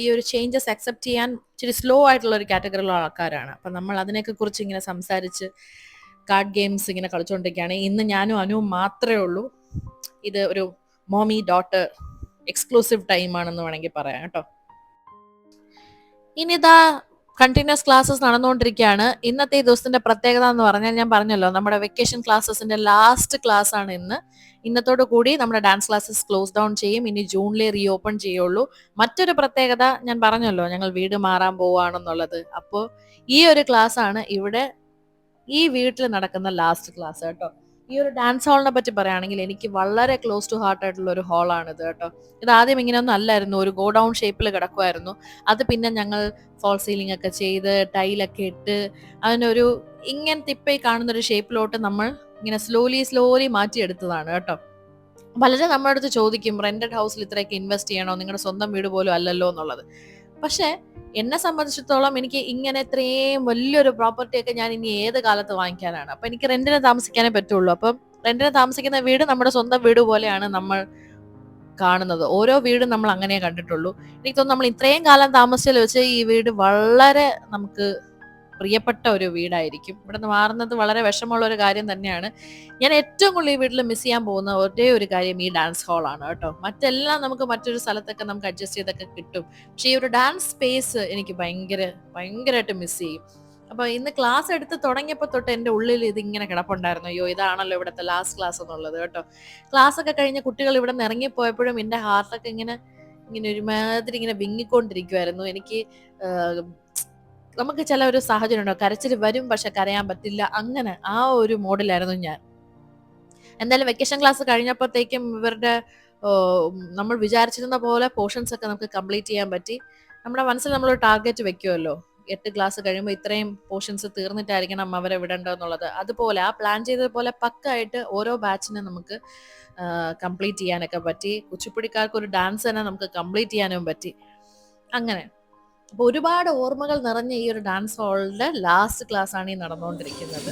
ഈ ഒരു ചേഞ്ചസ് അക്സെപ്റ്റ് ചെയ്യാൻ ഇച്ചിരി സ്ലോ ആയിട്ടുള്ള ഒരു കാറ്റഗറിയിലുള്ള ആൾക്കാരാണ്. അപ്പം നമ്മൾ അതിനെയൊക്കെ കുറിച്ച് ഇങ്ങനെ സംസാരിച്ച് കാർഡ് ഗെയിംസ് ഇങ്ങനെ കളിച്ചുകൊണ്ടിരിക്കുകയാണ്. ഇന്ന് ഞാനും അനുവും മാത്രമേ ഉള്ളൂ. ഇത് ഒരു മോമി ഡോട്ടർ എക്സ്ക്ലൂസീവ് ടൈം ആണെന്ന് വേണമെങ്കിൽ പറയാം കേട്ടോ. ഇനിതാ കണ്ടിന്യൂസ് ക്ലാസ്സസ് നടന്നുകൊണ്ടിരിക്കുകയാണ്. ഇന്നത്തെ ഈ ദിവസത്തിന്റെ പ്രത്യേകത എന്ന് പറഞ്ഞാൽ, ഞാൻ പറഞ്ഞല്ലോ നമ്മുടെ വെക്കേഷൻ ക്ലാസ്സസിന്റെ ലാസ്റ്റ് ക്ലാസ് ആണ് ഇന്ന്. ഇന്നത്തോടു കൂടി നമ്മുടെ ഡാൻസ് ക്ലാസ്സസ് ക്ലോസ് ഡൗൺ ചെയ്യും. ഇനി ജൂണിലെ റീ ഓപ്പൺ ചെയ്യുള്ളൂ. മറ്റൊരു പ്രത്യേകത ഞാൻ പറഞ്ഞല്ലോ, ഞങ്ങൾ വീട് മാറാൻ പോവാണെന്നുള്ളത്. അപ്പോൾ ഈ ഒരു ക്ലാസ് ആണ് ഇവിടെ ഈ വീട്ടിൽ നടക്കുന്ന ലാസ്റ്റ് ക്ലാസ് കേട്ടോ. ഈ ഒരു ഡാൻസ് ഹാളിനെ പറ്റി പറയുകയാണെങ്കിൽ എനിക്ക് വളരെ ക്ലോസ് ടു ഹാർട്ട് ആയിട്ടുള്ള ഒരു ഹാളാണിത് കേട്ടോ. ഇത് ആദ്യം ഇങ്ങനെയൊന്നും അല്ലായിരുന്നു, ഒരു ഗോ ഡൗൺ ഷേപ്പിൽ കിടക്കുമായിരുന്നു. അത് പിന്നെ ഞങ്ങൾ ഫോൾ സീലിംഗ് ഒക്കെ ചെയ്ത് ടൈലൊക്കെ ഇട്ട് അതിനൊരു ഇങ്ങനത്തെ ഇപ്പം ഈ കാണുന്നൊരു ഷേപ്പിലോട്ട് നമ്മൾ ഇങ്ങനെ സ്ലോലി മാറ്റിയെടുത്തതാണ് കേട്ടോ. പലരും നമ്മുടെ അടുത്ത് ചോദിക്കും, റെന്റഡ് ഹൗസിൽ ഇത്രയൊക്കെ ഇൻവെസ്റ്റ് ചെയ്യണോ, നിങ്ങളുടെ സ്വന്തം വീട് പോലും അല്ലല്ലോ എന്നുള്ളത്. പക്ഷെ എന്നെ സംബന്ധിച്ചിടത്തോളം എനിക്ക് ഇങ്ങനെ ഇത്രയും വലിയൊരു പ്രോപ്പർട്ടി ഒക്കെ ഞാൻ ഇനി ഏത് കാലത്ത് വാങ്ങിക്കാനാണ്? അപ്പൊ എനിക്ക് റെന്റിന് താമസിക്കാനേ പറ്റുള്ളൂ. അപ്പം റെന്റിന് താമസിക്കുന്ന വീട് നമ്മുടെ സ്വന്തം വീട് പോലെയാണ് നമ്മൾ കാണുന്നത്. ഓരോ വീടും നമ്മൾ അങ്ങനെ കണ്ടിട്ടുള്ളൂ. എനിക്ക് തോന്നുന്നു നമ്മൾ ഇത്രയും കാലം താമസിച്ചതിൽ വെച്ച് ഈ വീട് വളരെ നമുക്ക് പ്രിയപ്പെട്ട ഒരു വീടായിരിക്കും. ഇവിടെ നിന്ന് മാറുന്നത് വളരെ വിഷമമുള്ള ഒരു കാര്യം തന്നെയാണ്. ഞാൻ ഏറ്റവും കൂടുതൽ ഈ വീട്ടിൽ മിസ് ചെയ്യാൻ പോകുന്ന ഒരേ ഒരു കാര്യം ഈ ഡാൻസ് ഹാളാണ് കേട്ടോ. മറ്റെല്ലാം നമുക്ക് മറ്റൊരു സ്ഥലത്തൊക്കെ നമുക്ക് അഡ്ജസ്റ്റ് ചെയ്തൊക്കെ കിട്ടും. പക്ഷെ ഈ ഒരു ഡാൻസ് സ്പേസ് എനിക്ക് ഭയങ്കരമായിട്ട് മിസ് ചെയ്യും. അപ്പൊ ഇന്ന് ക്ലാസ് എടുത്ത് തുടങ്ങിയപ്പോൾ തൊട്ട് എൻ്റെ ഉള്ളിൽ ഇത് ഇങ്ങനെ കിടപ്പുണ്ടായിരുന്നു, അയ്യോ ഇതാണല്ലോ ഇവിടുത്തെ ലാസ്റ്റ് ക്ലാസ് എന്നുള്ളത് കേട്ടോ. ക്ലാസ് ഒക്കെ കഴിഞ്ഞ് കുട്ടികൾ ഇവിടെ നിന്ന് ഇറങ്ങിപ്പോയപ്പോഴും എൻ്റെ ഹാർട്ടൊക്കെ ഇങ്ങനെ ഒരുമാതിരി ഇങ്ങനെ വിങ്ങിക്കൊണ്ടിരിക്കുമായിരുന്നു. എനിക്ക് നമുക്ക് ചില ഒരു സാഹചര്യം ഉണ്ടോ, കരച്ചിൽ വരും പക്ഷെ കരയാൻ പറ്റില്ല, അങ്ങനെ ആ ഒരു മോഡിലായിരുന്നു ഞാൻ. എന്തായാലും വെക്കേഷൻ ക്ലാസ് കഴിഞ്ഞപ്പോഴത്തേക്കും ഇവരുടെ നമ്മൾ വിചാരിച്ചിരുന്ന പോലെ പോർഷൻസ് ഒക്കെ നമുക്ക് കംപ്ലീറ്റ് ചെയ്യാൻ പറ്റി. നമ്മുടെ മനസ്സിൽ നമ്മളൊരു ടാർഗറ്റ് വെക്കുമല്ലോ, 8 ക്ലാസ് കഴിയുമ്പോൾ ഇത്രയും പോർഷൻസ് തീർന്നിട്ടായിരിക്കണം അവരെ വിടേണ്ടതെന്നുള്ളത്. അതുപോലെ ആ പ്ലാൻ ചെയ്തതുപോലെ പക്കായിട്ട് ഓരോ ബാച്ചിനെ നമുക്ക് കംപ്ലീറ്റ് ചെയ്യാനൊക്കെ പറ്റി. കുച്ചിപ്പുടിക്കാർക്ക് ഒരു ഡാൻസ് തന്നെ നമുക്ക് കംപ്ലീറ്റ് ചെയ്യാനും പറ്റി. അങ്ങനെ അപ്പോൾ ഒരുപാട് ഓർമ്മകൾ നിറഞ്ഞ ഈ ഒരു ഡാൻസ് ഹാളിന്റെ ലാസ്റ്റ് ക്ലാസ് ആണ് ഈ നടന്നുകൊണ്ടിരിക്കുന്നത്.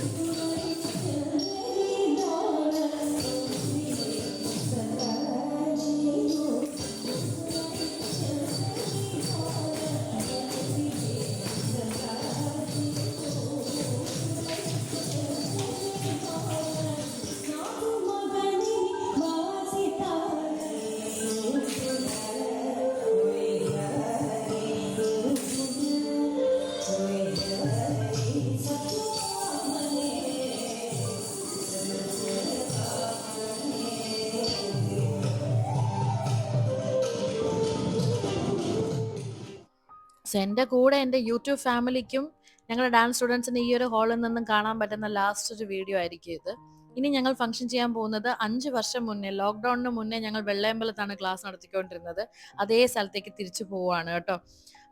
സോ എൻ്റെ കൂടെ എൻ്റെ യൂട്യൂബ് ഫാമിലിക്കും ഞങ്ങളുടെ ഡാൻസ് സ്റ്റുഡൻസിന് ഈ ഒരു ഹാളിൽ നിന്നും കാണാൻ പറ്റുന്ന ലാസ്റ്റ് ഒരു വീഡിയോ ആയിരിക്കും ഇത്. ഇനി ഞങ്ങൾ ഫംഗ്ഷൻ ചെയ്യാൻ പോകുന്നത് 5 വർഷം മുന്നേ, ലോക്ക്ഡൌണിന് മുന്നേ ഞങ്ങൾ വെള്ളയമ്പലത്താണ് ക്ലാസ് നടത്തിക്കൊണ്ടിരുന്നത്. അതേ സ്ഥലത്തേക്ക് തിരിച്ചു പോവുകയാണ് കേട്ടോ.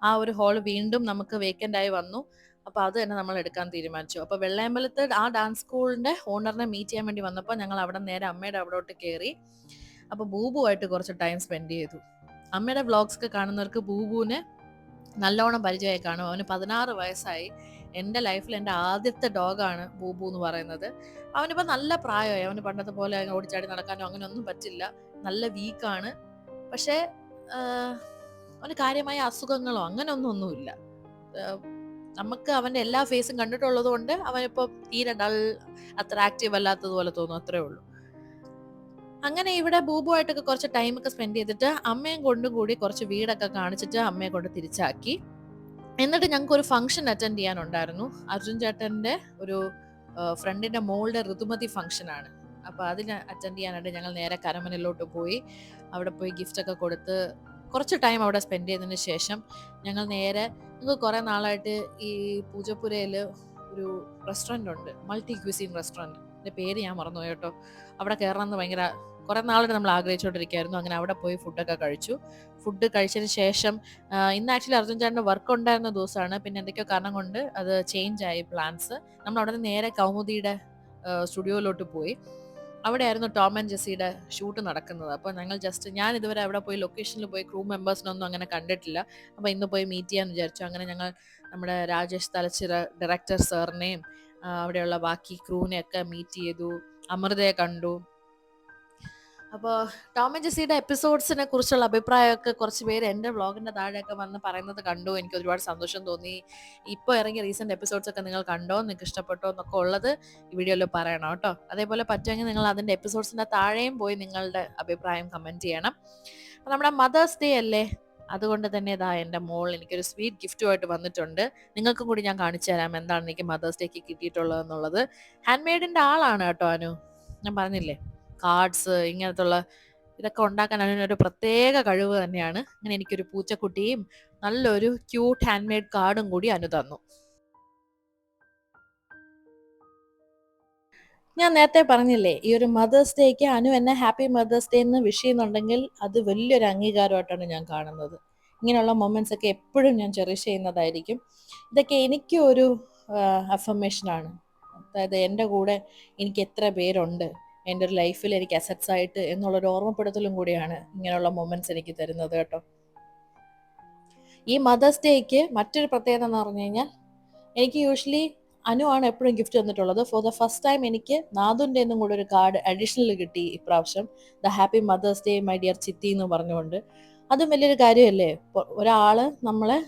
ആ ഒരു ഹാള് വീണ്ടും നമുക്ക് വേക്കൻ്റ് ആയി വന്നു. അപ്പോൾ അത് തന്നെ നമ്മൾ എടുക്കാൻ തീരുമാനിച്ചു. അപ്പോൾ വെള്ളയമ്പലത്ത് ആ ഡാൻസ് സ്കൂളിൻ്റെ ഓണറിനെ മീറ്റ് ചെയ്യാൻ വേണ്ടി വന്നപ്പോൾ ഞങ്ങൾ അവിടെ നേരെ അമ്മയുടെ അവിടോട്ട് കയറി. അപ്പോൾ ബൂബുവായിട്ട് കുറച്ച് ടൈം സ്പെൻഡ് ചെയ്തു. അമ്മയുടെ വ്ളോഗ്സ് ഒക്കെ കാണുന്നവർക്ക് ബൂബുവിനെ നല്ലോണം പരിചയമായി കാണും. അവന് 16 വയസ്സായി. എൻ്റെ ലൈഫിൽ എൻ്റെ ആദ്യത്തെ ഡോഗാണ് ബൂബു എന്ന് പറയുന്നത്. അവനിപ്പോൾ നല്ല പ്രായമായി. അവന് പണ്ടത്തെ പോലെ ഓടിച്ചാടി നടക്കാനോ അങ്ങനെ ഒന്നും പറ്റില്ല. നല്ല വീക്കാണ്. പക്ഷേ അവന് കാര്യമായ അസുഖങ്ങളോ അങ്ങനെ ഒന്നുമില്ല. നമുക്ക് അവൻ്റെ എല്ലാ ഫേസും കണ്ടിട്ടുള്ളത് കൊണ്ട് അവനിപ്പോൾ തീരെ ഡൾ, അത്ര ആക്റ്റീവ് അല്ലാത്തതുപോലെ തോന്നും, അത്രേ ഉള്ളൂ. അങ്ങനെ ഇവിടെ ബൂബുവായിട്ടൊക്കെ കുറച്ച് ടൈമൊക്കെ സ്പെൻഡ് ചെയ്തിട്ട് അമ്മയും കൊണ്ടും കൂടി കുറച്ച് വീടൊക്കെ കാണിച്ചിട്ട് അമ്മയെ കൊണ്ട് തിരിച്ചാക്കി. എന്നിട്ട് ഞങ്ങൾക്ക് ഒരു ഫംഗ്ഷൻ അറ്റൻഡ് ചെയ്യാനുണ്ടായിരുന്നു. അർജുൻ ചേട്ടൻ്റെ ഒരു ഫ്രണ്ടിൻ്റെ മോളുടെ ഋതുമതി ഫംഗ്ഷനാണ്. അപ്പോൾ അതിന് അറ്റൻഡ് ചെയ്യാനായിട്ട് ഞങ്ങൾ നേരെ കരമനയിലോട്ട് പോയി. അവിടെ പോയി ഗിഫ്റ്റൊക്കെ കൊടുത്ത് കുറച്ച് ടൈം അവിടെ സ്പെൻഡ് ചെയ്തതിന് ശേഷം ഞങ്ങൾ നേരെ, ഞങ്ങൾക്ക് കുറേ നാളായിട്ട് ഈ പൂജപ്പുരയിൽ ഒരു റെസ്റ്റോറൻ്റ് ഉണ്ട്, മൾട്ടി ക്യൂസിൻ റെസ്റ്റോറൻറ്റ്. എൻ്റെ പേര് ഞാൻ മറന്നുപോയി കേട്ടോ. അവിടെ കയറണമെന്ന് ഭയങ്കര കുറേ നാളായിട്ട് നമ്മൾ ആഗ്രഹിച്ചുകൊണ്ടിരിക്കുകയായിരുന്നു. അങ്ങനെ അവിടെ പോയി ഫുഡൊക്കെ കഴിച്ചു. ഫുഡ് കഴിച്ചതിന് ശേഷം ഇന്ന് ആക്ച്വലി അർജുൻ ചേട്ടൻ്റെ വർക്ക് ഉണ്ടായിരുന്ന ദിവസമാണ്. പിന്നെ എന്തൊക്കെയോ കാരണം കൊണ്ട് അത് ചേഞ്ച് ആയി പ്ലാൻസ്. നമ്മൾ അവിടെ നിന്ന് നേരെ കൗമുദിയുടെ സ്റ്റുഡിയോയിലോട്ട് പോയി. അവിടെയായിരുന്നു ടോം ആൻഡ് ജെസ്സിയുടെ ഷൂട്ട് നടക്കുന്നത്. അപ്പോൾ ഞങ്ങൾ ഞാൻ ഇതുവരെ അവിടെ പോയി ലൊക്കേഷനിൽ പോയി ക്രൂ മെമ്പേഴ്സിനൊന്നും അങ്ങനെ കണ്ടിട്ടില്ല. അപ്പോൾ ഇന്ന് പോയി മീറ്റ് ചെയ്യാമെന്ന് വിചാരിച്ചു. അങ്ങനെ ഞങ്ങൾ നമ്മുടെ രാജേഷ് തലച്ചിറ ഡയറക്ടർ സാറിനെയും അവിടെയുള്ള ബാക്കി ക്രൂവിനെയൊക്കെ മീറ്റ് ചെയ്തു. അമൃതയെ കണ്ടു. അപ്പോൾ ടോം ആൻഡ് ജെസ്സിയുടെ എപ്പിസോഡ്സിനെ കുറിച്ചുള്ള അഭിപ്രായമൊക്കെ കുറച്ച് പേര് എൻ്റെ വ്ളോഗിൻ്റെ താഴെയൊക്കെ വന്ന് പറയുന്നത് കണ്ടു. എനിക്ക് ഒരുപാട് സന്തോഷം തോന്നി. ഇപ്പോൾ ഇറങ്ങിയ റീസെൻറ്റ് എപ്പിസോഡ്സ് ഒക്കെ നിങ്ങൾ കണ്ടോ, നിങ്ങൾക്ക് ഇഷ്ടപ്പെട്ടോ എന്നൊക്കെ ഉള്ളത് ഈ വീഡിയോയിൽ പറയണം കേട്ടോ. അതേപോലെ പറ്റുമെങ്കിൽ നിങ്ങൾ അതിൻ്റെ എപ്പിസോഡ്സിൻ്റെ താഴെയും പോയി നിങ്ങളുടെ അഭിപ്രായം കമൻറ്റ് ചെയ്യണം. അപ്പോൾ നമ്മുടെ മദേഴ്സ് ഡേ അല്ലേ, അതുകൊണ്ട് തന്നെ ഇതാ എൻ്റെ മോൾ എനിക്കൊരു സ്വീറ്റ് ഗിഫ്റ്റുമായിട്ട് വന്നിട്ടുണ്ട്. നിങ്ങൾക്കും കൂടി ഞാൻ കാണിച്ചു തരാം എന്താണ് എനിക്ക് മദേഴ്സ് ഡേക്ക് കിട്ടിയിട്ടുള്ളതെന്നുള്ളത്. ഹാൻഡ് മെയ്ഡിൻ്റെ ആളാണ് കേട്ടോ അനു. ഞാൻ പറഞ്ഞില്ലേ, കാർഡ്സ് ഇങ്ങനത്തുള്ള ഇതൊക്കെ ഉണ്ടാക്കാൻ അതിനൊരു പ്രത്യേക കഴിവ് തന്നെയാണ്. അങ്ങനെ എനിക്കൊരു പൂച്ചക്കുട്ടിയും നല്ലൊരു ക്യൂട്ട് ഹാൻഡ് മെയ്ഡ് കാർഡും കൂടി അനു തന്നു. ഞാൻ നേരത്തെ പറഞ്ഞില്ലേ, ഈ ഒരു മദേഴ്സ് ഡേക്ക് അനു എന്നെ ഹാപ്പി മദേഴ്സ് ഡേ എന്ന് വിഷ് ചെയ്യുന്നുണ്ടെങ്കിൽ അത് വലിയൊരു അംഗീകാരമായിട്ടാണ് ഞാൻ കാണുന്നത്. ഇങ്ങനെയുള്ള മൊമെന്റ്സ് ഒക്കെ എപ്പോഴും ഞാൻ ചെറിഷ് ചെയ്യുന്നതായിരിക്കും. ഇതൊക്കെ എനിക്ക് ഒരു അഫർമേഷനാണ്. അതായത് എൻ്റെ കൂടെ എനിക്ക് എത്ര പേരുണ്ട് എൻ്റെ ഒരു ലൈഫിൽ എനിക്ക് അസറ്റ്സ് ആയിട്ട് എന്നുള്ളൊരു ഓർമ്മപ്പെടുത്തലും കൂടിയാണ് ഇങ്ങനെയുള്ള മൊമെന്റ്സ് എനിക്ക് തരുന്നത് കേട്ടോ. ഈ മദേഴ്സ് ഡേക്ക് മറ്റൊരു പ്രത്യേകത എന്ന് പറഞ്ഞു കഴിഞ്ഞാൽ, എനിക്ക് യൂഷ്വലി അനു ആണ് എപ്പോഴും ഗിഫ്റ്റ് തന്നിട്ടുള്ളത്. ഫോർ ദ ഫസ്റ്റ് ടൈം എനിക്ക് നാദുൻ്റെ എന്നും കൂടെ ഒരു കാർഡ് അഡീഷണൽ കിട്ടി ഇപ്രാവശ്യം. The happy mother's day my dear chithi എന്ന് പറഞ്ഞുകൊണ്ട്. അതും വലിയൊരു കാര്യമല്ലേ. ഒരാള് നമ്മളെ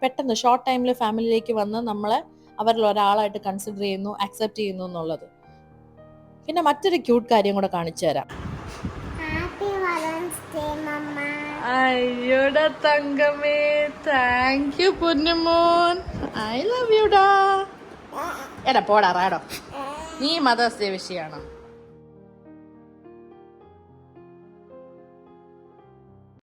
പെട്ടെന്ന് ഷോർട്ട് ടൈമിൽ ഫാമിലിയിലേക്ക് വന്ന് നമ്മളെ അവരിൽ ഒരാളായിട്ട് കൺസിഡർ ചെയ്യുന്നു, അക്സെപ്റ്റ് ചെയ്യുന്നു എന്നുള്ളത്. പിന്നെ മറ്റൊരു ക്യൂട്ട് കാര്യം കൂടെ കാണിച്ചു തരാം. അയ്യോടാ തങ്കമേ, താങ്ക് യു പൊന്നുമോൻ, ഐ ലവ് യുടാ. എടാ പോടാ റാഡോ, നീ മദേഴ്സ് ഡേ വിഷയാണോ?